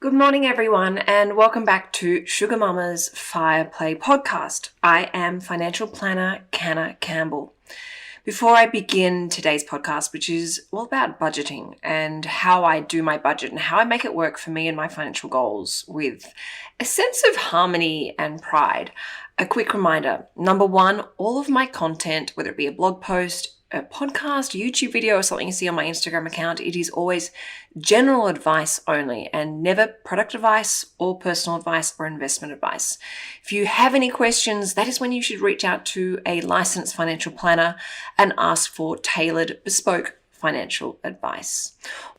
Good morning, everyone, and welcome back to Sugar Mama's Fire Play podcast. I am financial planner Canna Campbell. Before I begin today's podcast, which is all about budgeting and how I do my budget and how I make it work for me and my financial goals with a sense of harmony and pride, a quick reminder. Number one, all of my content, whether it be a blog post, a podcast, YouTube video, or something you see on my Instagram account, it is always general advice only and never product advice or personal advice or investment advice. If you have any questions, that is when you should reach out to a licensed financial planner and ask for tailored, bespoke financial advice.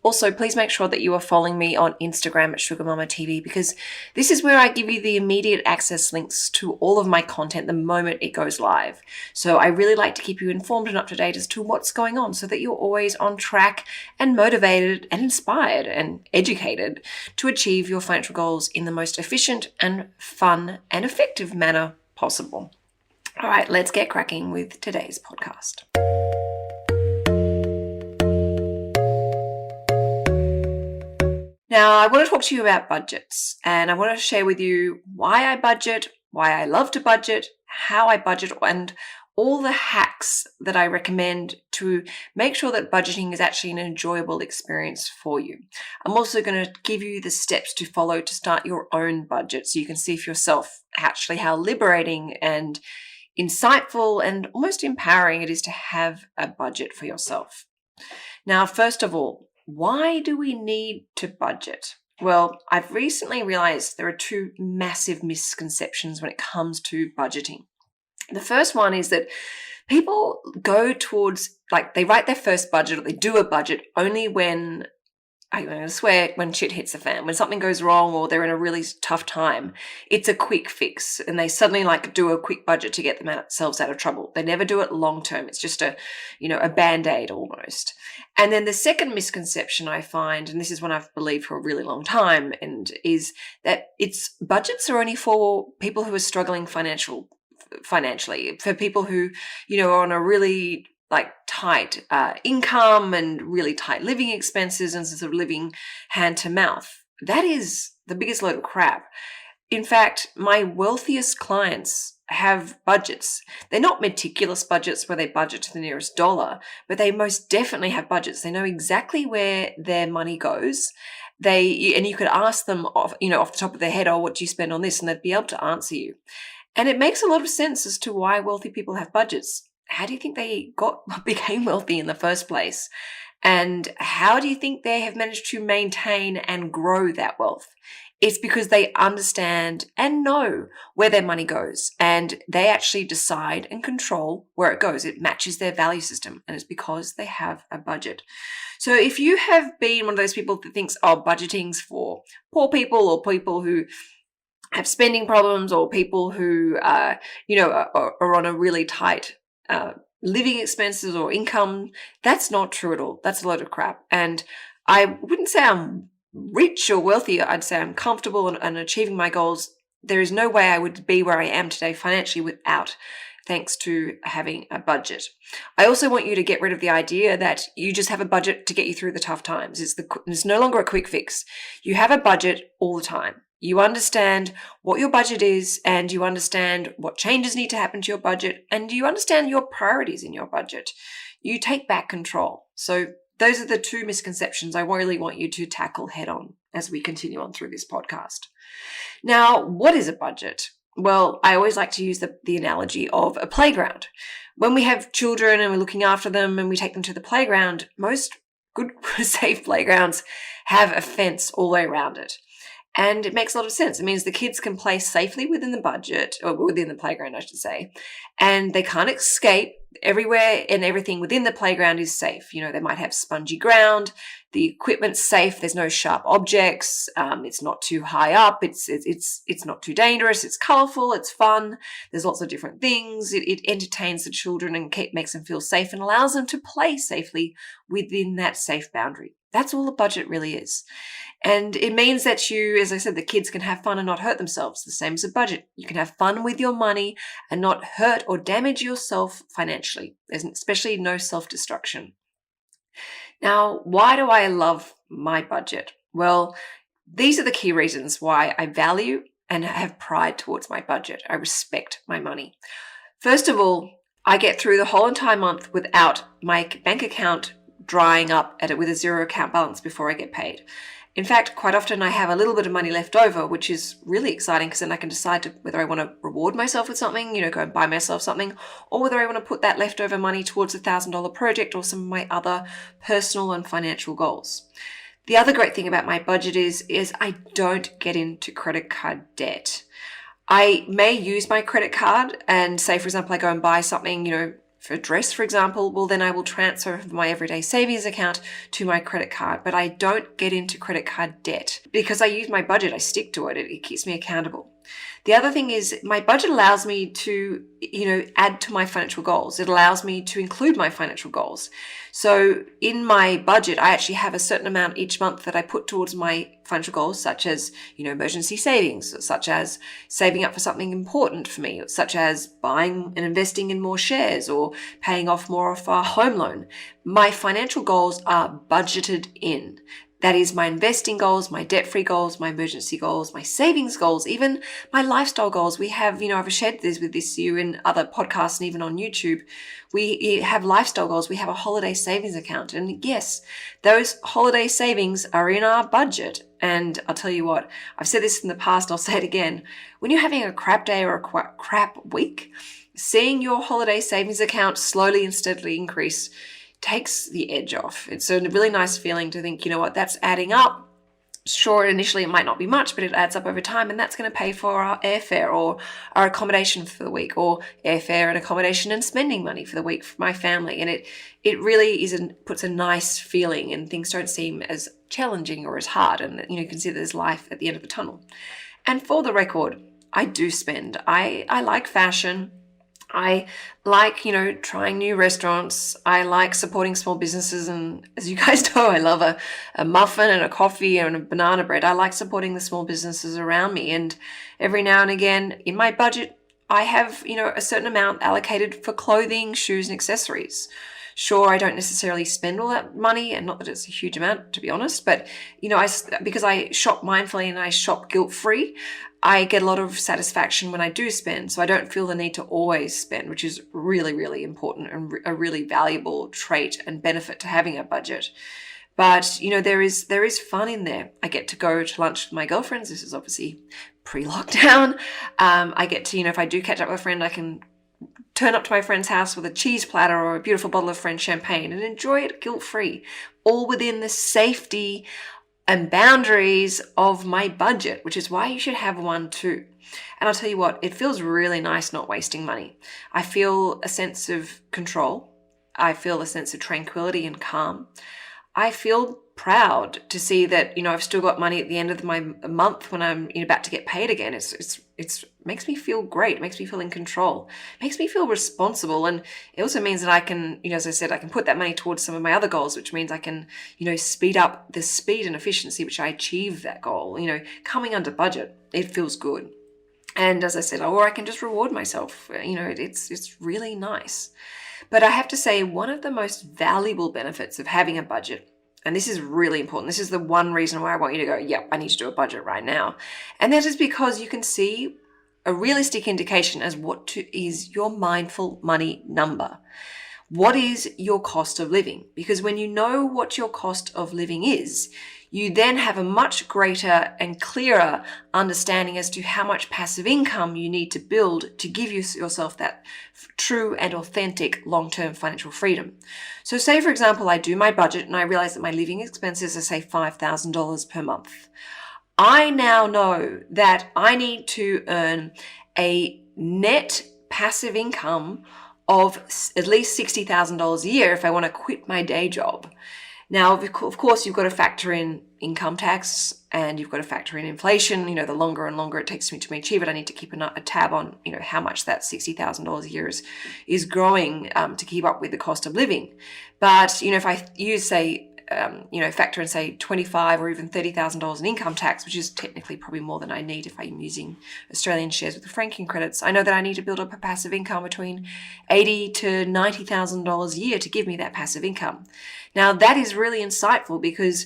Also, please make sure that you are following me on Instagram at Sugar Mama TV, because this is where I give you the immediate access links to all of my content the moment it goes live. So I really like to keep you informed and up to date as to what's going on so that you're always on track and motivated and inspired and educated to achieve your financial goals in the most efficient and fun and effective manner possible. All right, let's get cracking with today's podcast. Now, I want to talk to you about budgets, and I want to share with you why I budget, why I love to budget, how I budget, and all the hacks that I recommend to make sure that budgeting is actually an enjoyable experience for you. I'm also going to give you the steps to follow to start your own budget so you can see for yourself actually how liberating and insightful and almost empowering it is to have a budget for yourself. Now, first of all, why do we need to budget? Well, I've recently realized there are two massive misconceptions when it comes to budgeting. The first one is that people go towards, they write their first budget or they do a budget only when, I'm going to swear, when shit hits the fan, when something goes wrong or they're in a really tough time. It's a quick fix and they suddenly do a quick budget to get themselves out of trouble. They never do it long term. It's just a Band-Aid almost. And then the second misconception I find, and this is one I've believed for a really long time, and is that budgets are only for people who are struggling financially, for people who, are on a really tight income and really tight living expenses and sort of living hand to mouth. That is the biggest load of crap. In fact, my wealthiest clients have budgets. They're not meticulous budgets where they budget to the nearest dollar, but they most definitely have budgets. They know exactly where their money goes. And you could ask them off the top of their head, oh, what do you spend on this? And they'd be able to answer you. And it makes a lot of sense as to why wealthy people have budgets. How do you think they became wealthy in the first place? And how do you think they have managed to maintain and grow that wealth? It's because they understand and know where their money goes, and they actually decide and control where it goes. It matches their value system, and it's because they have a budget. So if you have been one of those people that thinks, oh, budgeting's for poor people or people who have spending problems or people who, are on a really tight living expenses or income, that's not true at all. That's a load of crap. And I wouldn't say I'm rich or wealthy. I'd say I'm comfortable and achieving my goals. There is no way I would be where I am today financially without, thanks to having a budget. I also want you to get rid of the idea that you just have a budget to get you through the tough times. It's no longer a quick fix. You have a budget all the time. You understand what your budget is, and you understand what changes need to happen to your budget, and you understand your priorities in your budget. You take back control. So those are the two misconceptions I really want you to tackle head on as we continue on through this podcast. Now, what is a budget? Well, I always like to use the analogy of a playground. When we have children and we're looking after them and we take them to the playground, most good, safe playgrounds have a fence all the way around it. And it makes a lot of sense. It means the kids can play safely within the budget, or within the playground, I should say, and they can't escape. Everywhere and everything within the playground is safe. They might have spongy ground. The equipment's safe. There's no sharp objects. It's not too high up. It's not too dangerous. It's colorful. It's fun. There's lots of different things. It entertains the children and makes them feel safe and allows them to play safely within that safe boundary. That's all a budget really is. And it means that as I said, the kids can have fun and not hurt themselves. The same as a budget. You can have fun with your money and not hurt or damage yourself financially. There's especially no self-destruction. Now, why do I love my budget? Well, these are the key reasons why I value and have pride towards my budget. I respect my money. First of all, I get through the whole entire month without my bank account drying up with a zero account balance before I get paid. In fact, quite often I have a little bit of money left over, which is really exciting because then I can decide whether I want to reward myself with something, go and buy myself something, or whether I want to put that leftover money towards $1,000 project or some of my other personal and financial goals. The other great thing about my budget is I don't get into credit card debt. I may use my credit card and say, for example, I go and buy something, for a dress, for example, well, then I will transfer from my everyday savings account to my credit card. But I don't get into credit card debt because I use my budget. I stick to it. It keeps me accountable. The other thing is my budget allows me to, add to my financial goals. It allows me to include my financial goals. So in my budget, I actually have a certain amount each month that I put towards my financial goals, such as, emergency savings, such as saving up for something important for me, such as buying and investing in more shares or paying off more of our home loan. My financial goals are budgeted in. That is my investing goals, my debt-free goals, my emergency goals, my savings goals, even my lifestyle goals. We have, I've shared this with you in other podcasts and even on YouTube. We have lifestyle goals. We have a holiday savings account. And yes, those holiday savings are in our budget. And I'll tell you what, I've said this in the past, I'll say it again. When you're having a crap day or a crap week, seeing your holiday savings account slowly and steadily increase takes the edge off. It's a really nice feeling to think, that's adding up. Sure, initially it might not be much, but it adds up over time, and that's going to pay for our airfare or our accommodation for the week, or airfare and accommodation and spending money for the week for my family. And it really puts a nice feeling, and things don't seem as challenging or as hard, and you can see there's life at the end of the tunnel. And for the record, I do spend. I like fashion. I like, trying new restaurants. I like supporting small businesses. And as you guys know, I love a muffin and a coffee and a banana bread. I like supporting the small businesses around me. And every now and again in my budget, I have, a certain amount allocated for clothing, shoes, and accessories. Sure, I don't necessarily spend all that money, and not that it's a huge amount, to be honest, but, because I shop mindfully and I shop guilt-free, I get a lot of satisfaction when I do spend. So I don't feel the need to always spend, which is really, really important and a really valuable trait and benefit to having a budget. But, there is fun in there. I get to go to lunch with my girlfriends. This is obviously pre-lockdown. I get to, if I do catch up with a friend, I can turn up to my friend's house with a cheese platter or a beautiful bottle of French champagne and enjoy it guilt-free, all within the safety and boundaries of my budget, which is why you should have one too. And I'll tell you what, it feels really nice not wasting money. I feel a sense of control. I feel a sense of tranquility and calm. I feel proud to see that, I've still got money at the end of my month when I'm about to get paid again. It's makes me feel great. It makes me feel in control. It makes me feel responsible. And it also means that I can, as I said, I can put that money towards some of my other goals, which means I can, speed up the speed and efficiency which I achieve that goal. Coming under budget, it feels good. And as I said, or I can just reward myself. It's really nice. But I have to say, one of the most valuable benefits of having a budget, and this is really important, this is the one reason why I want you to go, yep, I need to do a budget right now. And that is because you can see a realistic indication as is your mindful money number. What is your cost of living? Because when you know what your cost of living is, you then have a much greater and clearer understanding as to how much passive income you need to build to give yourself that true and authentic long-term financial freedom. So say, for example, I do my budget and I realize that my living expenses are, say, $5,000 per month. I now know that I need to earn a net passive income of at least $60,000 a year if I want to quit my day job. Now, of course, you've got to factor in income tax and you've got to factor in inflation. The longer and longer it takes me to achieve it, I need to keep a tab on, how much that $60,000 a year is growing to keep up with the cost of living. But, if I use, say, factor in, say, $25,000 or even $30,000 in income tax, which is technically probably more than I need if I'm using Australian shares with the franking credits, I know that I need to build up a passive income between $80,000 to $90,000 a year to give me that passive income. Now, that is really insightful because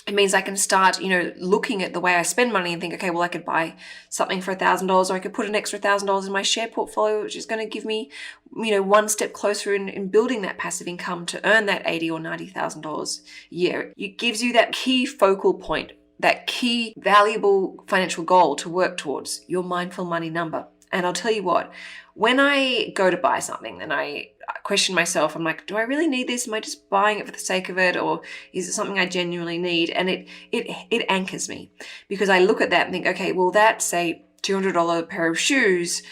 It means I can start, looking at the way I spend money and think, okay, well, I could buy something for $1,000, or I could put an extra $1,000 in my share portfolio, which is going to give me, one step closer in building that passive income to earn that $80,000 or $90,000 a year. It gives you that key focal point, that key valuable financial goal to work towards, your mindful money number. And I'll tell you what, when I go to buy something and I question myself, I'm like, do I really need this? Am I just buying it for the sake of it? Or is it something I genuinely need? And it anchors me, because I look at that and think, okay, well, that, say, $200 pair of shoes,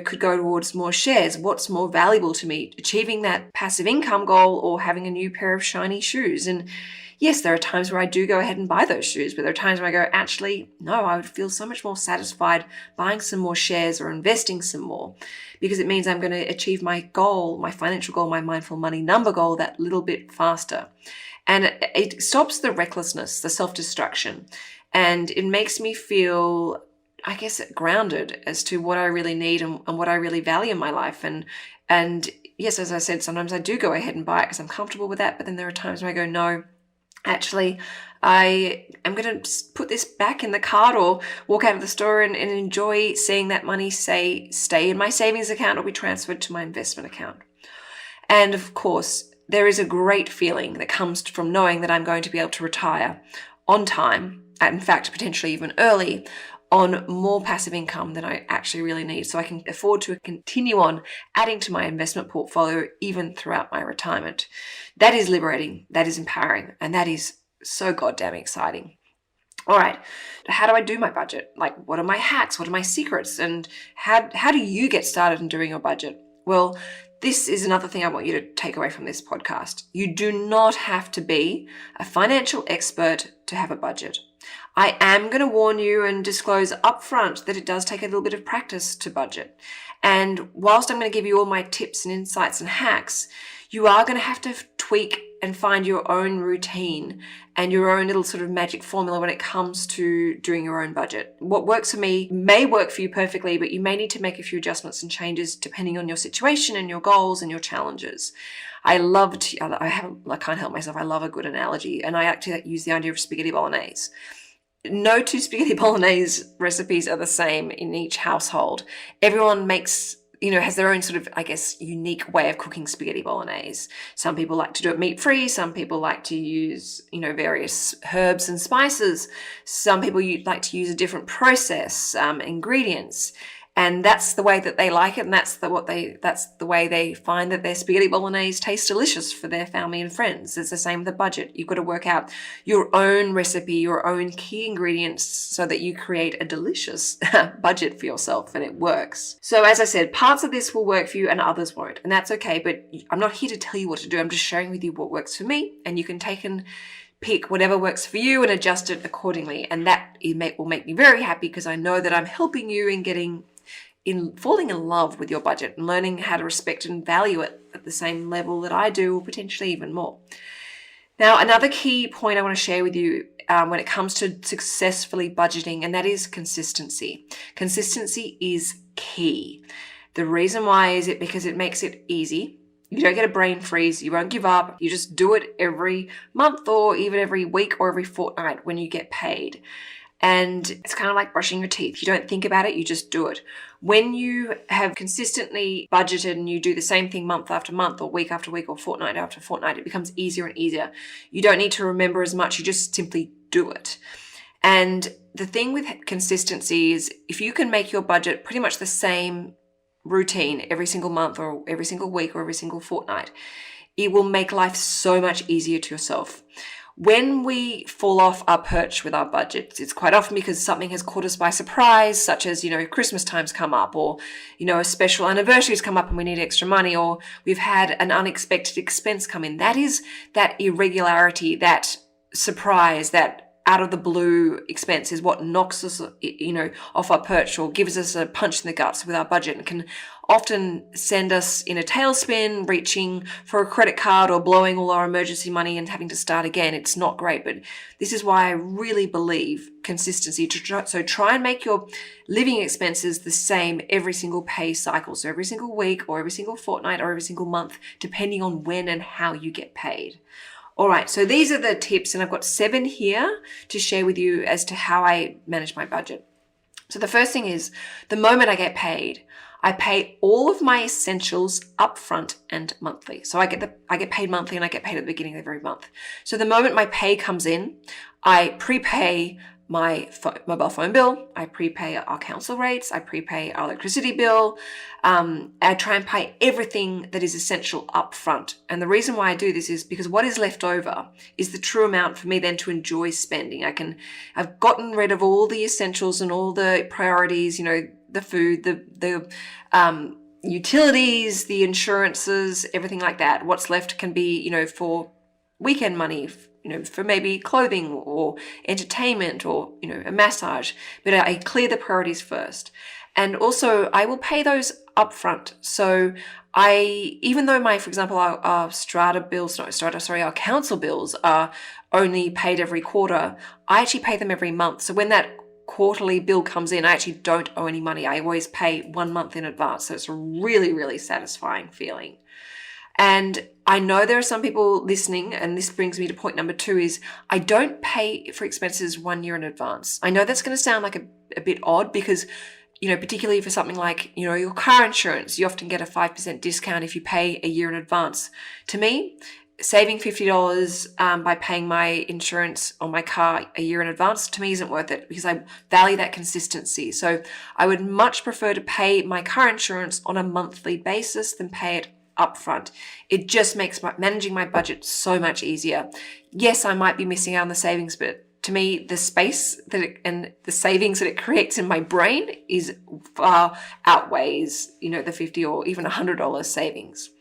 could go towards more shares. What's more valuable to me, achieving that passive income goal or having a new pair of shiny shoes? And yes, there are times where I do go ahead and buy those shoes, but there are times where I go, actually, no, I would feel so much more satisfied buying some more shares or investing some more, because it means I'm going to achieve my goal, my financial goal, my mindful money number goal, that little bit faster. And it stops the recklessness, the self-destruction, and it makes me feel, I guess, grounded as to what I really need and what I really value in my life. And yes, as I said, sometimes I do go ahead and buy it because I'm comfortable with that, but then there are times where I go, no, actually, I am going to put this back in the cart or walk out of the store and enjoy seeing that money, say, stay in my savings account or be transferred to my investment account. And of course, there is a great feeling that comes from knowing that I'm going to be able to retire on time, and in fact, potentially even early, on more passive income than I actually really need. So I can afford to continue on adding to my investment portfolio even throughout my retirement. That is liberating, that is empowering, and that is so goddamn exciting. All right, how do I do my budget? Like, what are my hacks? What are my secrets? And how do you get started in doing your budget? Well, this is another thing I want you to take away from this podcast. You do not have to be a financial expert to have a budget. I am going to warn you and disclose upfront that it does take a little bit of practice to budget. And whilst I'm going to give you all my tips and insights and hacks, you are going to have to tweak and find your own routine and your own little sort of magic formula when it comes to doing your own budget. What works for me may work for you perfectly, but you may need to make a few adjustments and changes depending on your situation and your goals and your challenges. I can't help myself. I love a good analogy, and I actually use the idea of spaghetti bolognese. No two spaghetti bolognese recipes are the same in each household. Everyone has their own sort of, I guess, unique way of cooking spaghetti bolognese. Some people like to do it meat-free. Some people like to use, various herbs and spices. Some people like to use a different process, ingredients. And that's the way that they like it, and that's the way they find that their spaghetti bolognese tastes delicious for their family and friends. It's the same with the budget. You've got to work out your own recipe, your own key ingredients, so that you create a delicious budget for yourself, and it works. So as I said, parts of this will work for you and others won't, and that's okay. But I'm not here to tell you what to do. I'm just sharing with you what works for me, and you can take and pick whatever works for you and adjust it accordingly. And that will make me very happy, because I know that I'm helping you in falling in love with your budget and learning how to respect and value it at the same level that I do, or potentially even more. Now, another key point I want to share with you when it comes to successfully budgeting, and that is consistency. Consistency is key. The reason why is because it makes it easy. You don't get a brain freeze. You won't give up. You just do it every month or even every week or every fortnight when you get paid. And it's kind of like brushing your teeth. You don't think about it, you just do it. When you have consistently budgeted and you do the same thing month after month or week after week or fortnight after fortnight, it becomes easier and easier. You don't need to remember as much, you just simply do it. And the thing with consistency is, if you can make your budget pretty much the same routine every single month or every single week or every single fortnight, it will make life so much easier to yourself. When we fall off our perch with our budgets, it's quite often because something has caught us by surprise, such as, Christmas times come up, or, a special anniversaries come up and we need extra money, or we've had an unexpected expense come in. That is that irregularity, that surprise, that out of the blue expense is what knocks us, off our perch or gives us a punch in the guts with our budget, and can often send us in a tailspin, reaching for a credit card or blowing all our emergency money and having to start again. It's not great, but this is why I really believe consistency. So try and make your living expenses the same every single pay cycle. So every single week or every single fortnight or every single month, depending on when and how you get paid. All right, so these are the tips, and I've got 7 here to share with you as to how I manage my budget. So the first thing is, the moment I get paid, I pay all of my essentials upfront and monthly. So I get paid monthly, and I get paid at the beginning of every month. So the moment my pay comes in, I prepay my mobile phone bill, I prepay our council rates, I prepay our electricity bill. I try and pay everything that is essential up front. And the reason why I do this is because what is left over is the true amount for me then to enjoy spending. I've gotten rid of all the essentials and all the priorities, the food, the utilities, the insurances, everything like that. What's left can be, for weekend money, for maybe clothing or entertainment or, a massage. But I clear the priorities first. And also I will pay those upfront. So even though for example, our our council bills are only paid every quarter, I actually pay them every month. So when that quarterly bill comes in, I actually don't owe any money. I always pay 1 month in advance. So it's a really, really satisfying feeling. And I know there are some people listening, and this brings me to point number 2 is I don't pay for expenses 1 year in advance. I know that's going to sound like a bit odd because, particularly for something like, your car insurance, you often get a 5% discount if you pay a year in advance. To me, saving $50 by paying my insurance on my car a year in advance, to me isn't worth it because I value that consistency. So I would much prefer to pay my car insurance on a monthly basis than pay it upfront. It just makes managing my budget so much easier. Yes, I might be missing out on the savings, but to me, the space and the savings that it creates in my brain is far outweighs, the $50 or even $100 savings.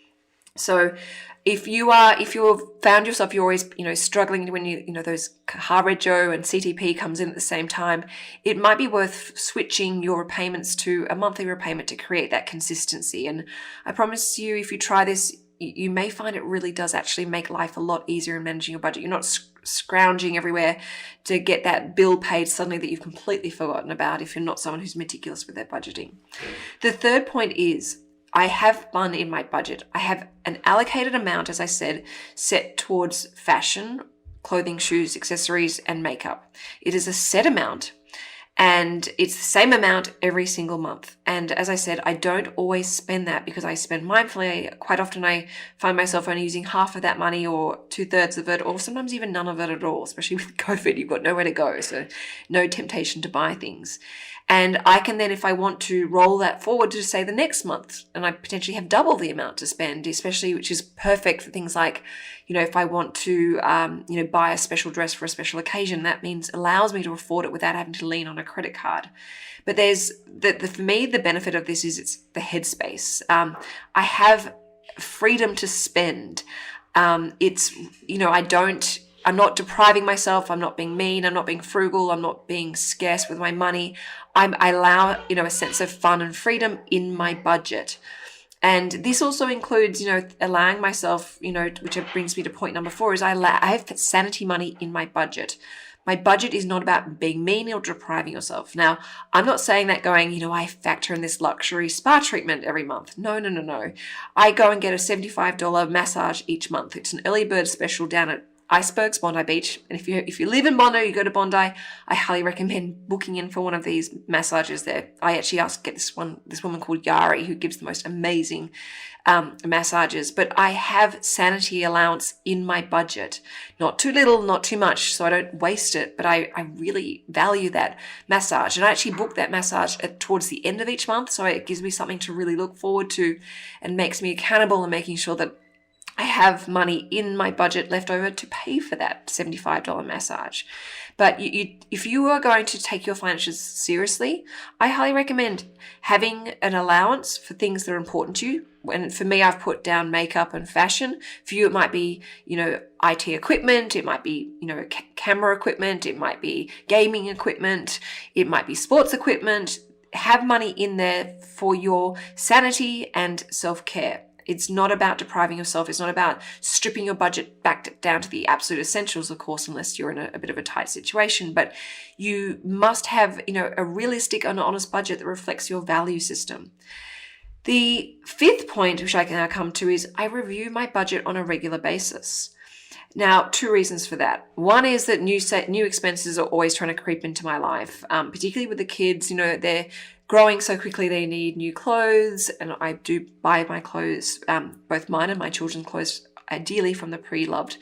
So if you've found yourself, you're always, struggling when those car rego and CTP comes in at the same time, it might be worth switching your repayments to a monthly repayment to create that consistency. And I promise you, if you try this, you may find it really does actually make life a lot easier in managing your budget. You're not scrounging everywhere to get that bill paid suddenly that you've completely forgotten about if you're not someone who's meticulous with their budgeting. The third point is, I have fun in my budget. I have an allocated amount, as I said, set towards fashion, clothing, shoes, accessories, and makeup. It is a set amount, and it's the same amount every single month. And as I said, I don't always spend that because I spend mindfully. Quite often I find myself only using half of that money or 2/3 of it, or sometimes even none of it at all, especially with COVID. You've got nowhere to go, so no temptation to buy things. And I can then, if I want to, roll that forward to say the next month, and I potentially have double the amount to spend, especially, which is perfect for things like, if I want to, buy a special dress for a special occasion, that allows me to afford it without having to lean on a credit card. But there's for me, the benefit of this is it's the headspace. I have freedom to spend. I'm not depriving myself. I'm not being mean. I'm not being frugal. I'm not being scarce with my money. I allow, a sense of fun and freedom in my budget. And this also includes, allowing myself, which brings me to point number 4, is I have sanity money in my budget. My budget is not about being mean or depriving yourself. Now, I'm not saying that going, I factor in this luxury spa treatment every month. No. I go and get a $75 massage each month. It's an early bird special down at Icebergs, Bondi Beach. And if you live in Bondi, you go to Bondi, I highly recommend booking in for one of these massages there. I actually asked to get this woman called Yari, who gives the most amazing massages. But I have sanity allowance in my budget. Not too little, not too much, so I don't waste it. But I really value that massage. And I actually book that massage towards the end of each month, so it gives me something to really look forward to and makes me accountable and making sure that I have money in my budget left over to pay for that $75 massage. But if you are going to take your finances seriously, I highly recommend having an allowance for things that are important to you. And for me, I've put down makeup and fashion. For you, it might be, IT equipment. It might be, camera equipment. It might be gaming equipment. It might be sports equipment. Have money in there for your sanity and self-care. It's not about depriving yourself. It's not about stripping your budget back down to the absolute essentials, of course, unless you're in a bit of a tight situation. But you must have, a realistic and honest budget that reflects your value system. The 5th point, which I can now come to, is I review my budget on a regular basis. Now, two reasons for that. One is that new expenses are always trying to creep into my life, particularly with the kids. They're growing so quickly, they need new clothes, and I do buy my clothes, both mine and my children's clothes, ideally from the pre-loved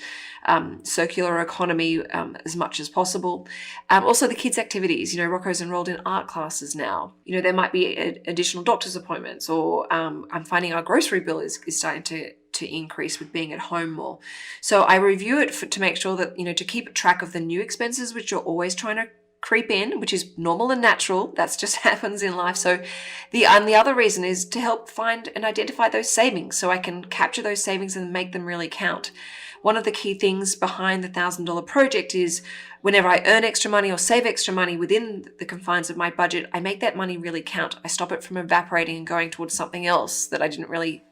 circular economy as much as possible. Also the kids' activities. Rocco's enrolled in art classes now. There might be additional doctor's appointments, or I'm finding our grocery bill is starting to increase with being at home more. So I review it to make sure that, to keep track of the new expenses, which are always trying to creep in, which is normal and natural. That's just happens in life. So the other reason is to help find and identify those savings, so I can capture those savings and make them really count. One of the key things behind the $1,000 project is whenever I earn extra money or save extra money within the confines of my budget, I make that money really count. I stop it from evaporating and going towards something else that I didn't really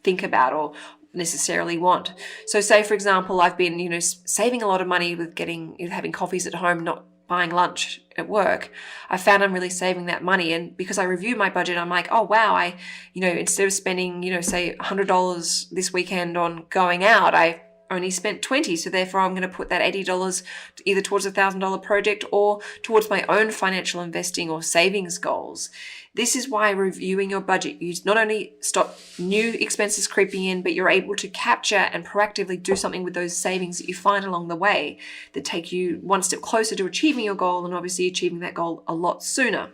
think about or necessarily want. So say, for example, I've been, saving a lot of money with having coffees at home, not buying lunch at work. I found I'm really saving that money. And because I review my budget, I'm like, oh, wow, I, instead of spending, say $100 this weekend on going out, I only spent $20. So therefore I'm going to put that $80 either towards a $1,000 project or towards my own financial investing or savings goals. This is why reviewing your budget, you not only stop new expenses creeping in, but you're able to capture and proactively do something with those savings that you find along the way that take you one step closer to achieving your goal, and obviously achieving that goal a lot sooner.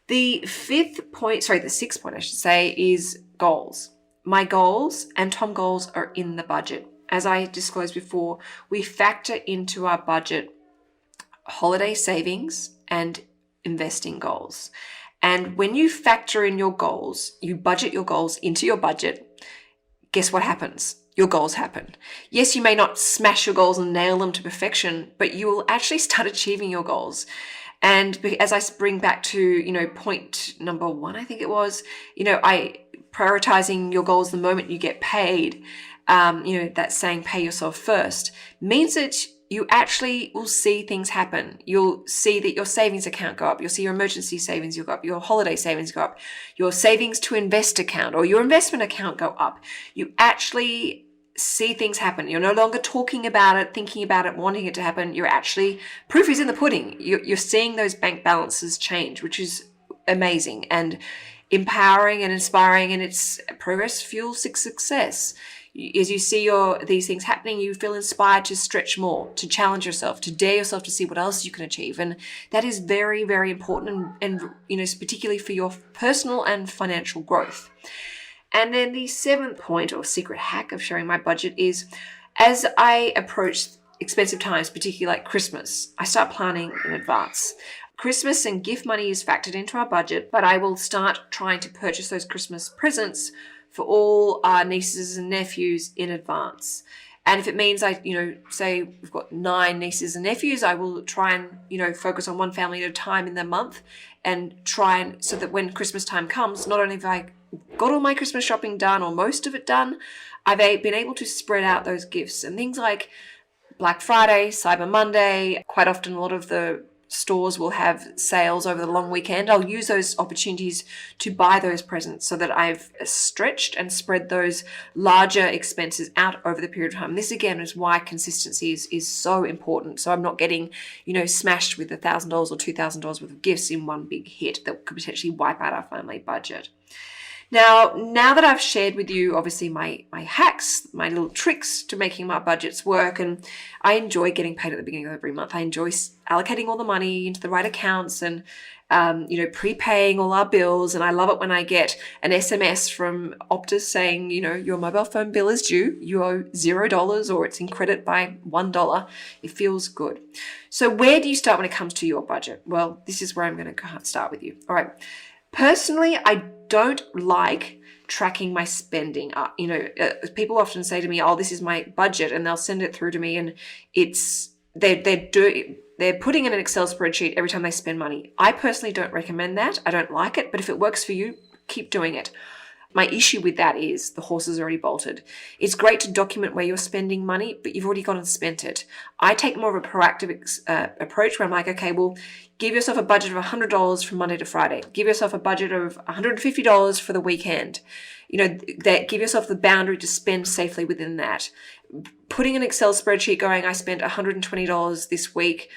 The sixth point, I should say, is goals. My goals and Tom goals are in the budget. As I disclosed before, we factor into our budget holiday savings and investing goals. And when you factor in your goals, you budget your goals into your budget, guess what happens? Your goals happen. Yes, you may not smash your goals and nail them to perfection, but you will actually start achieving your goals. And as I bring back to, point number 1, I think it was, I prioritizing your goals the moment you get paid, that saying pay yourself first, means that you actually will see things happen. You'll see that your savings account go up. You'll see your emergency savings go up. Your holiday savings go up. Your savings to invest account or your investment account go up. You actually see things happen. You're no longer talking about it, thinking about it, wanting it to happen. You're actually, proof is in the pudding. You're seeing those bank balances change, which is amazing and empowering and inspiring, and it's progress fuels success. As you see these things happening, you feel inspired to stretch more, to challenge yourself, to dare yourself to see what else you can achieve. And that is very, very important and particularly for your personal and financial growth. And then the 7th point or secret hack of sharing my budget is, as I approach expensive times, particularly like Christmas, I start planning in advance. Christmas and gift money is factored into our budget, but I will start trying to purchase those Christmas presents for all our nieces and nephews in advance. And if it means say we've got 9 nieces and nephews, I will try and, focus on one family at a time in the month and so that when Christmas time comes, not only have I got all my Christmas shopping done or most of it done, I've been able to spread out those gifts. And things like Black Friday, Cyber Monday, quite often a lot of the stores will have sales over the long weekend. I'll use those opportunities to buy those presents so that I've stretched and spread those larger expenses out over the period of time. This again is why consistency is so important. So I'm not getting, smashed with $1,000 or $2,000 worth of gifts in one big hit that could potentially wipe out our family budget. Now that I've shared with you, obviously, my hacks, my little tricks to making my budgets work, and I enjoy getting paid at the beginning of every month. I enjoy allocating all the money into the right accounts and, prepaying all our bills. And I love it when I get an SMS from Optus saying, your mobile phone bill is due. You owe $0 or it's in credit by $1. It feels good. So where do you start when it comes to your budget? Well, this is where I'm going to start with you. All right. Personally, I don't like tracking my spending. People often say to me, "Oh, this is my budget," and they'll send it through to me, and they're putting in an Excel spreadsheet every time they spend money. I personally don't recommend that. I don't like it, but if it works for you, keep doing it. My issue with that is the horse is already bolted. It's great to document where you're spending money, but you've already gone and spent it. I take more of a proactive approach where I'm like, okay, well, give yourself a budget of $100 from Monday to Friday. Give yourself a budget of $150 for the weekend. Give yourself the boundary to spend safely within that. Putting an Excel spreadsheet going, I spent $120 this week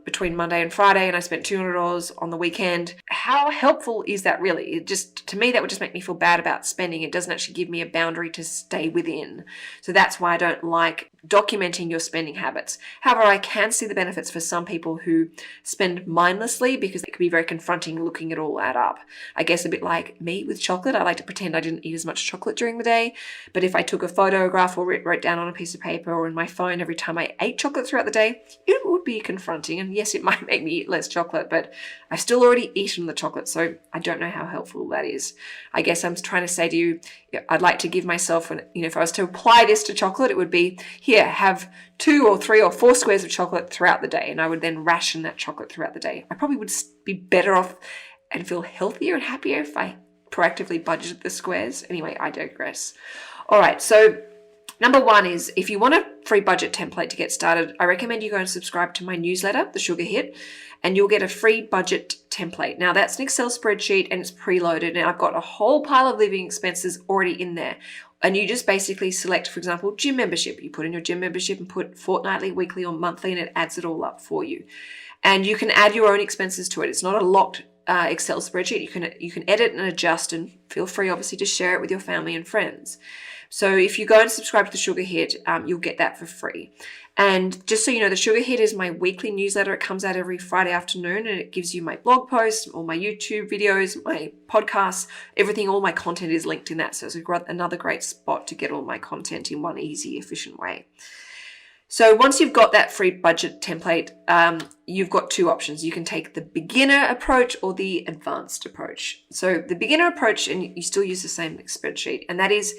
between Monday and Friday, and I spent $200 on the weekend. How helpful is that really? To me, that would just make me feel bad about spending. It doesn't actually give me a boundary to stay within. So that's why I don't like documenting your spending habits. However, I can see the benefits for some people who spend mindlessly, because it can be very confronting looking it all add up. I guess a bit like me with chocolate. I like to pretend I didn't eat as much chocolate during the day, but if I took a photograph or wrote down on a piece of paper or in my phone every time I ate chocolate throughout the day, it would be confronting. And yes, it might make me eat less chocolate, but I've still already eaten the chocolate, so I don't know how helpful that is. I guess I'm trying to say to you, I'd like to give myself, if I was to apply this to chocolate, it would be, here, have 2 or 3 or 4 squares of chocolate throughout the day, and I would then ration that chocolate throughout the day. I probably would be better off and feel healthier and happier if I proactively budgeted the squares. Anyway, I digress. All right, so number 1 is, if you want a free budget template to get started, I recommend you go and subscribe to my newsletter, The Sugar Hit, and you'll get a free budget template. Now, that's an Excel spreadsheet and it's preloaded, and I've got a whole pile of living expenses already in there. And you just basically select, for example, gym membership. You put in your gym membership and put fortnightly, weekly, or monthly, and it adds it all up for you. And you can add your own expenses to it. It's not a locked Excel spreadsheet. You can edit and adjust, and feel free, obviously, to share it with your family and friends. So if you go and subscribe to the Sugar Hit, you'll get that for free. And just so you know, the Sugar Hit is my weekly newsletter. It comes out every Friday afternoon, and it gives you my blog posts, all my YouTube videos, my podcasts, everything, all my content is linked in that. So it's another great spot to get all my content in one easy, efficient way. So once you've got that free budget template, you've got 2 options. You can take the beginner approach or the advanced approach. So the beginner approach, and you still use the same spreadsheet, and that is,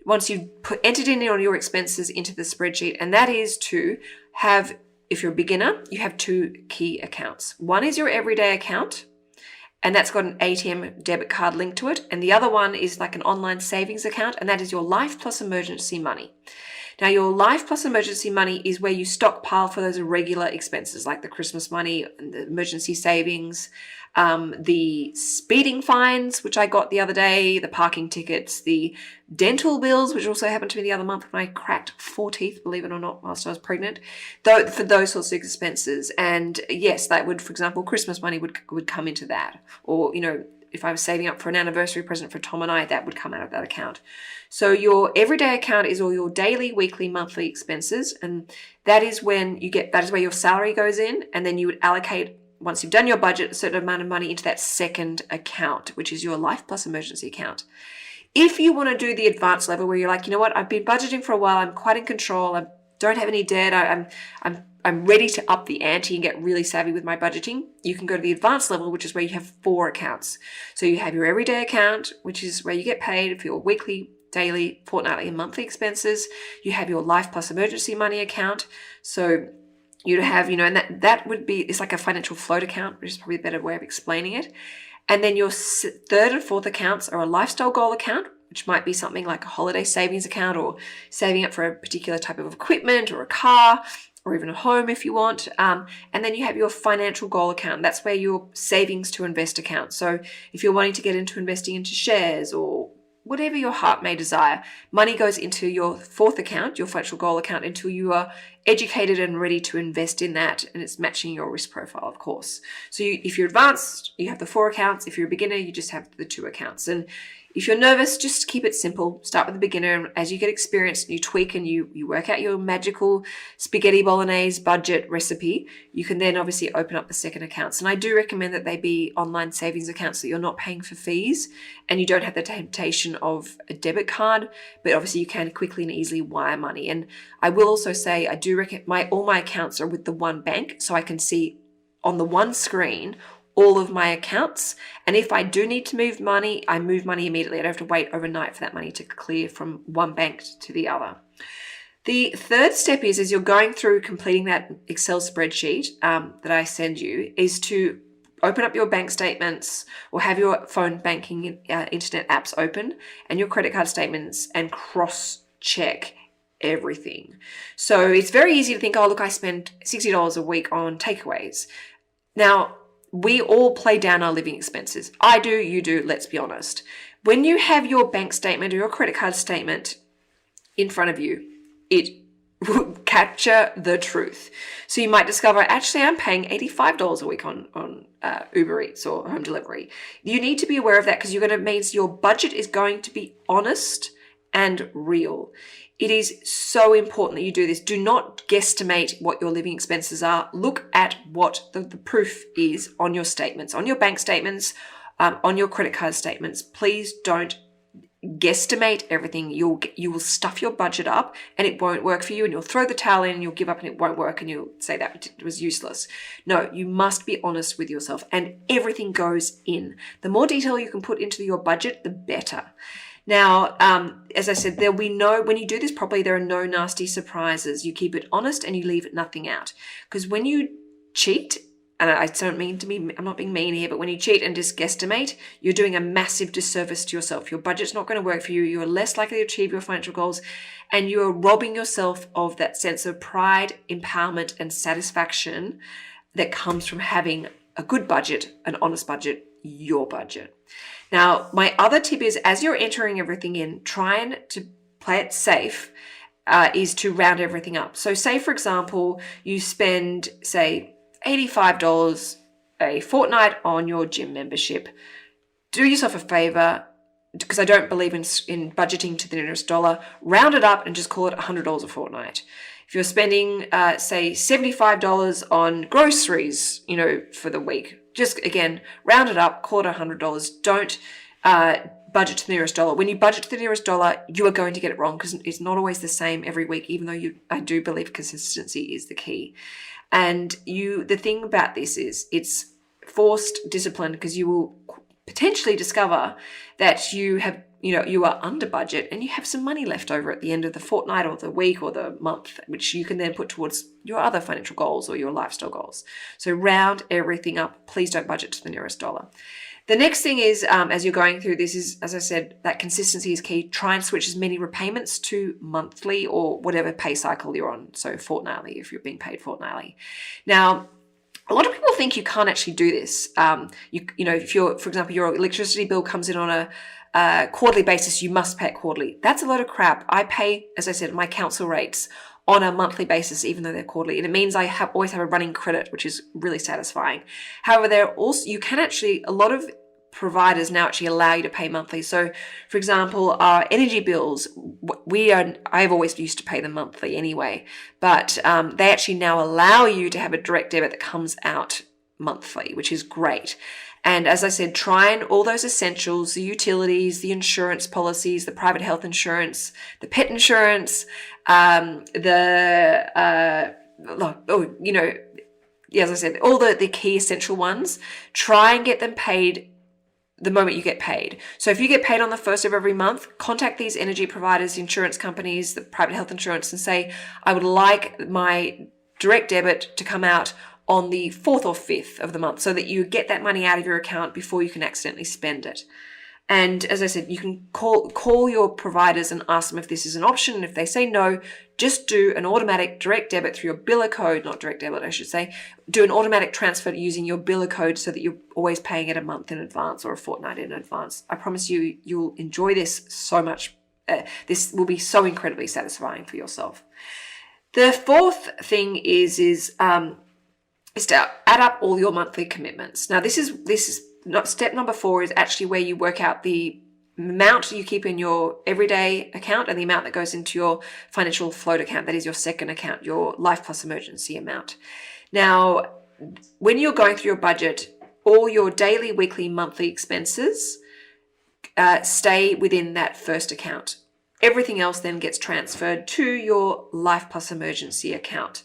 once you've entered in all your expenses into the spreadsheet, and that is to have, if you're a beginner, you have 2 key accounts. One is your everyday account, and that's got an ATM debit card linked to it. And the other one is like an online savings account, and that is your life plus emergency money. Now, your life plus emergency money is where you stockpile for those regular expenses, like the Christmas money and the emergency savings, the speeding fines, which I got the other day, the parking tickets, the dental bills, which also happened to me the other month when I cracked 4 teeth, believe it or not, whilst I was pregnant, for those sorts of expenses. And yes, that would, for example, Christmas money would come into that. Or, if I was saving up for an anniversary present for Tom and I, that would come out of that account. So your everyday account is all your daily, weekly, monthly expenses. And that is where your salary goes in. And then you would allocate, once you've done your budget, a certain amount of money into that second account, which is your life plus emergency account. If you want to do the advanced level where you're like, you know what, I've been budgeting for a while, I'm quite in control, I don't have any debt, I'm ready to up the ante and get really savvy with my budgeting, you can go to the advanced level, which is where you have 4 accounts. So you have your everyday account, which is where you get paid for your weekly, daily, fortnightly, and monthly expenses. You have your life plus emergency money account. So you'd have, and that would be, it's like a financial float account, which is probably a better way of explaining it. And then your 3rd and 4th accounts are a lifestyle goal account, which might be something like a holiday savings account, or saving up for a particular type of equipment or a car, or even a home if you want. And then you have your financial goal account. That's where your savings to invest account. So if you're wanting to get into investing into shares or whatever your heart may desire, money goes into your 4th account, your financial goal account, until you are educated and ready to invest in that, and it's matching your risk profile, of course. So if you're advanced, you have the 4 accounts. If you're a beginner, you just have the 2 accounts. And if you're nervous, just keep it simple. Start with the beginner, and as you get experience, you tweak and you work out your magical spaghetti bolognese budget recipe, you can then obviously open up the second accounts. And I do recommend that they be online savings accounts, so you're not paying for fees and you don't have the temptation of a debit card, but obviously you can quickly and easily wire money. And I will also say, I do recommend all my accounts are with the one bank, so I can see on the one screen all of my accounts. And if I do need to move money, I move money immediately. I don't have to wait overnight for that money to clear from one bank to the other. The 3rd step is you're going through completing that Excel spreadsheet that I send you, is to open up your bank statements or have your phone banking internet apps open and your credit card statements and cross-check everything. So it's very easy to think, oh, look, I spend $60 a week on takeaways. Now, we all play down our living expenses. I do, you do, let's be honest. When you have your bank statement or your credit card statement in front of you, it will capture the truth. So you might discover, actually, I'm paying $85 a week on Uber Eats or home delivery. You need to be aware of that because means your budget is going to be honest and real. It is so important that you do this. Do not guesstimate what your living expenses are. Look at what the proof is on your statements, on your bank statements, on your credit card statements. Please don't guesstimate everything. You will stuff your budget up and it won't work for you, and you'll throw the towel in and you'll give up and it won't work and you'll say that it was useless. No, you must be honest with yourself, and everything goes in. The more detail you can put into your budget, the better. Now, as I said, when you do this properly, there are no nasty surprises. You keep it honest and you leave nothing out. Because when you cheat, and I don't mean to be, I'm not being mean here, but when you cheat and just guesstimate, you're doing a massive disservice to yourself. Your budget's not going to work for you. You're less likely to achieve your financial goals, and you're robbing yourself of that sense of pride, empowerment, and satisfaction that comes from having a good budget, an honest budget, your budget. Now, my other tip is, as you're entering everything in, trying to play it safe, is to round everything up. So say, for example, you spend, say, $85 a fortnight on your gym membership. Do yourself a favor, because I don't believe in budgeting to the nearest dollar. Round it up and just call it $100 a fortnight. If you're spending, say, $75 on groceries, for the week, just, again, round it up, call it $100. Don't budget to the nearest dollar. When you budget to the nearest dollar, you are going to get it wrong because it's not always the same every week, even though I do believe consistency is the key. And the thing about this is it's forced discipline, because you will potentially discover that you are under budget and you have some money left over at the end of the fortnight or the week or the month, which you can then put towards your other financial goals or your lifestyle goals. So round everything up. Please don't budget to the nearest dollar. The next thing is, as you're going through this, is, as I said, that consistency is key. Try and switch as many repayments to monthly or whatever pay cycle you're on. So fortnightly, if you're being paid fortnightly. Now, a lot of people think you can't actually do this. If for example, your electricity bill comes in on a quarterly basis, you must pay it quarterly. That's a load of crap. I pay, as I said, my council rates on a monthly basis, even though they're quarterly. And it means I always have a running credit, which is really satisfying. However, a lot of providers now actually allow you to pay monthly. So, for example, our energy bills, I've always used to pay them monthly anyway, but they actually now allow you to have a direct debit that comes out monthly, which is great. And as I said, try and all those essentials, the utilities, the insurance policies, the private health insurance, the pet insurance, as I said, all the key essential ones, try and get them paid the moment you get paid. So if you get paid on the 1st of every month, contact these energy providers, insurance companies, the private health insurance, and say, I would like my direct debit to come out on the 4th or 5th of the month, so that you get that money out of your account before you can accidentally spend it. And as I said, you can call your providers and ask them if this is an option. And if they say no, just do an automatic direct debit through your biller code, not direct debit, I should say. Do an automatic transfer using your biller code so that you're always paying it a month in advance or a fortnight in advance. I promise you, you'll enjoy this so much. This will be so incredibly satisfying for yourself. The fourth thing is to add up all your monthly commitments. Now, this is not step number 4 is actually where you work out the amount you keep in your everyday account and the amount that goes into your financial float account. That is your second account, your life plus emergency amount. Now, when you're going through your budget, all your daily, weekly, monthly expenses stay within that first account. Everything else then gets transferred to your life plus emergency account.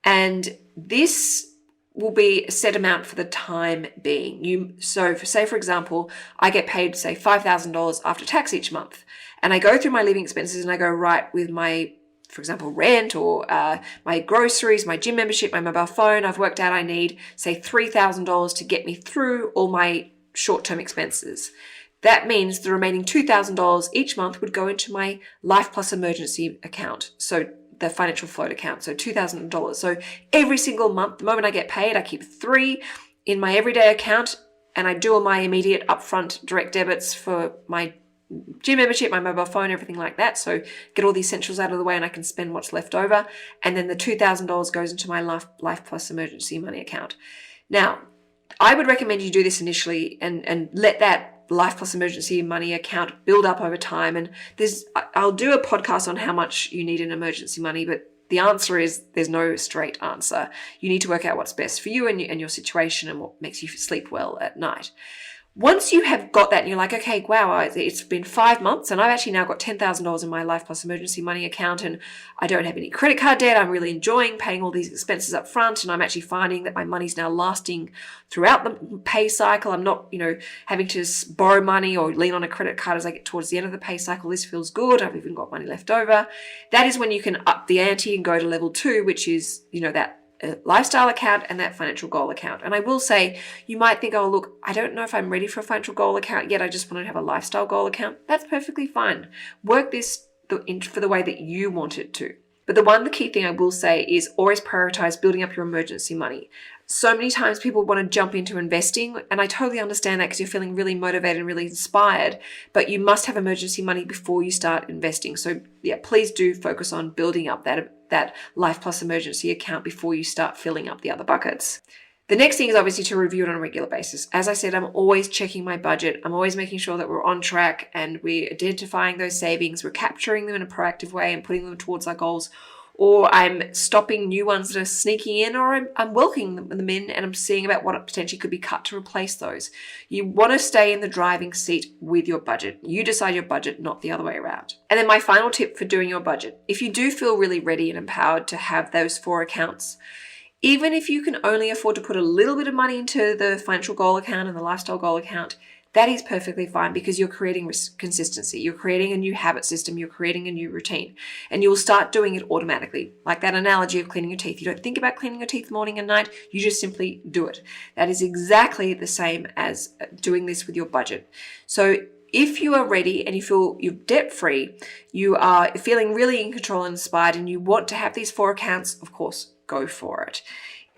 And this will be a set amount for the time being. Say, for example, I get paid, say, $5,000 after tax each month. And I go through my living expenses and I go, right, with my for example, rent or my groceries, my gym membership, my mobile phone, I've worked out I need, say, $3,000 to get me through all my short-term expenses. That means the remaining $2,000 each month would go into my Life Plus emergency account. So the financial float account, so $2,000. So every single month, the moment I get paid, I keep $3 in my everyday account, and I do all my immediate upfront direct debits for my gym membership, my mobile phone, everything like that. So get all the essentials out of the way and I can spend what's left over. And then the $2,000 goes into my Life Plus emergency money account. Now, I would recommend you do this initially and let that Life Plus emergency money account build up over time. And I'll do a podcast on how much you need in emergency money, but the answer is there's no straight answer. You need to work out what's best for you and your situation and what makes you sleep well at night. Once you have got that and you're like, okay, wow, it's been 5 months and I've actually now got $10,000 in my Life Plus emergency money account and I don't have any credit card debt. I'm really enjoying paying all these expenses up front and I'm actually finding that my money's now lasting throughout the pay cycle. I'm not, having to borrow money or lean on a credit card as I get towards the end of the pay cycle. This feels good. I've even got money left over. That is when you can up the ante and go to level 2, which is, that lifestyle account and that financial goal account. And I will say, you might think, oh, look, I don't know if I'm ready for a financial goal account yet. I just want to have a lifestyle goal account. That's perfectly fine. Work this for the way that you want it to. But the key thing I will say is always prioritize building up your emergency money. So many times people want to jump into investing, and I totally understand that because you're feeling really motivated and really inspired, but you must have emergency money before you start investing. So yeah, please do focus on building up that Life Plus emergency account before you start filling up the other buckets. The next thing is obviously to review it on a regular basis. As I said, I'm always checking my budget. I'm always making sure that we're on track and we're identifying those savings, we're capturing them in a proactive way and putting them towards our goals, or I'm stopping new ones that are sneaking in, or I'm welcoming them in and I'm seeing about what potentially could be cut to replace those. You want to stay in the driving seat with your budget. You decide your budget, not the other way around. And then my final tip for doing your budget, if you do feel really ready and empowered to have those 4 accounts, even if you can only afford to put a little bit of money into the financial goal account and the lifestyle goal account, that is perfectly fine because you're creating consistency. You're creating a new habit system. You're creating a new routine. And you will start doing it automatically. Like that analogy of cleaning your teeth. You don't think about cleaning your teeth morning and night. You just simply do it. That is exactly the same as doing this with your budget. So if you are ready and you feel you're debt-free, you are feeling really in control and inspired, and you want to have these 4 accounts, of course, go for it.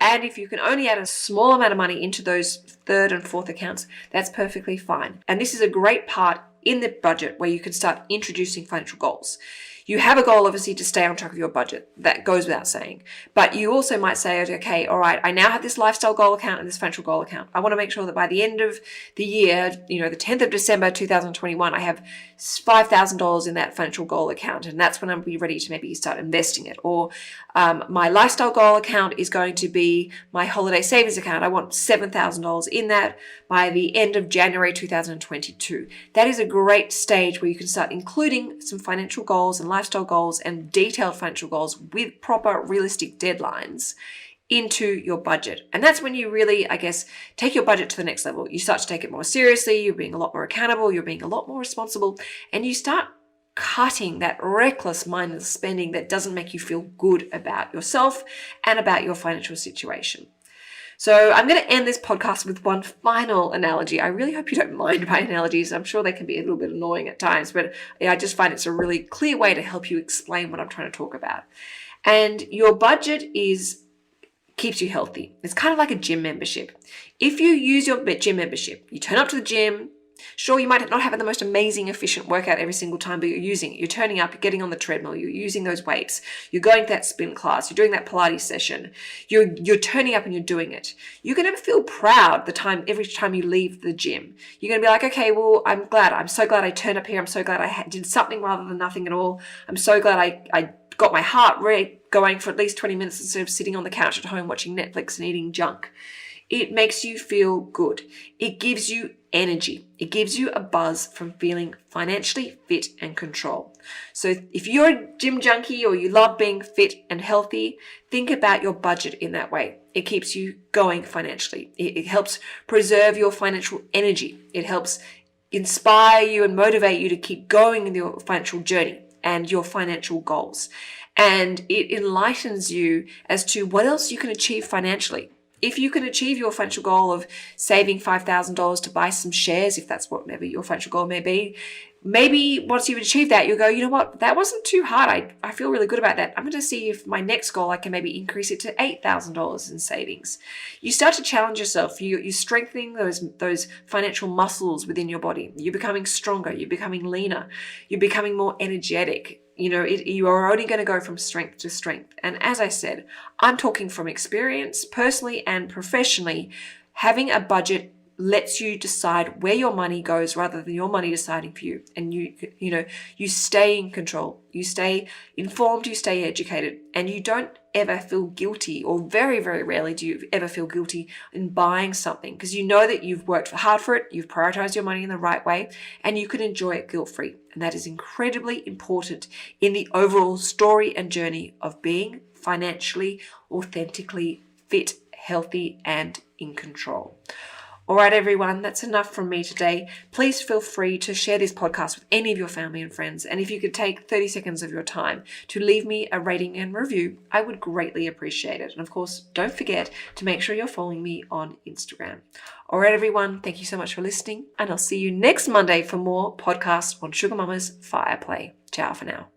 And if you can only add a small amount of money into those 3rd and 4th accounts, that's perfectly fine. And this is a great part in the budget where you can start introducing financial goals. You have a goal, obviously, to stay on track of your budget. That goes without saying. But you also might say, okay, all right, I now have this lifestyle goal account and this financial goal account. I want to make sure that by the end of the year, the 10th of December, 2021, I have $5,000 in that financial goal account. And that's when I'm be ready to maybe start investing it. Or my lifestyle goal account is going to be my holiday savings account. I want $7,000 in that by the end of January 2022. That is a great stage where you can start including some financial goals and lifestyle goals and detailed financial goals with proper realistic deadlines into your budget. And that's when you really, I guess, take your budget to the next level. You start to take it more seriously. You're being a lot more accountable. You're being a lot more responsible, and you start cutting that reckless, mindless spending that doesn't make you feel good about yourself and about your financial situation. So I'm going to end this podcast with one final analogy. I really hope you don't mind my analogies. I'm sure they can be a little bit annoying at times, but I just find it's a really clear way to help you explain what I'm trying to talk about. And your budget keeps you healthy. It's kind of like a gym membership. If you use your gym membership, you turn up to the gym. Sure, you might not have the most amazing, efficient workout every single time, but you're using it. You're turning up, you're getting on the treadmill, you're using those weights, you're going to that spin class, you're doing that Pilates session, you're turning up and you're doing it. You're going to feel proud every time you leave the gym. You're going to be like, okay, well, I'm so glad I turned up here. I'm so glad I did something rather than nothing at all. I'm so glad I got my heart rate going for at least 20 minutes instead of sitting on the couch at home watching Netflix and eating junk. It makes you feel good. It gives you energy. It gives you a buzz from feeling financially fit and control. So if you're a gym junkie or you love being fit and healthy, think about your budget in that way. It keeps you going financially. It helps preserve your financial energy. It helps inspire you and motivate you to keep going in your financial journey and your financial goals. and it enlightens you as to what else you can achieve financially. If you can achieve your financial goal of saving $5,000 to buy some shares, if that's whatever your financial goal may be, maybe once you've achieved that, you'll go, you know what, that wasn't too hard. I feel really good about that. I'm going to see if my next goal, I can maybe increase it to $8,000 in savings. You start to challenge yourself. You're strengthening those financial muscles within your body. You're becoming stronger. You're becoming leaner. You're becoming more energetic. You are only going to go from strength to strength. And as I said, I'm talking from experience, personally and professionally. Having a budget lets you decide where your money goes rather than your money deciding for you. And you stay in control. You stay informed, you stay educated, and you don't ever feel guilty, or very, very rarely do you ever feel guilty in buying something, because you know that you've worked hard for it, you've prioritized your money in the right way, and you can enjoy it guilt-free. And that is incredibly important in the overall story and journey of being financially, authentically fit, healthy, and in control. All right, everyone, that's enough from me today. Please feel free to share this podcast with any of your family and friends. And if you could take 30 seconds of your time to leave me a rating and review, I would greatly appreciate it. And of course, don't forget to make sure you're following me on Instagram. All right, everyone, thank you so much for listening. And I'll see you next Monday for more podcasts on Sugar Mama's Fire Play. Ciao for now.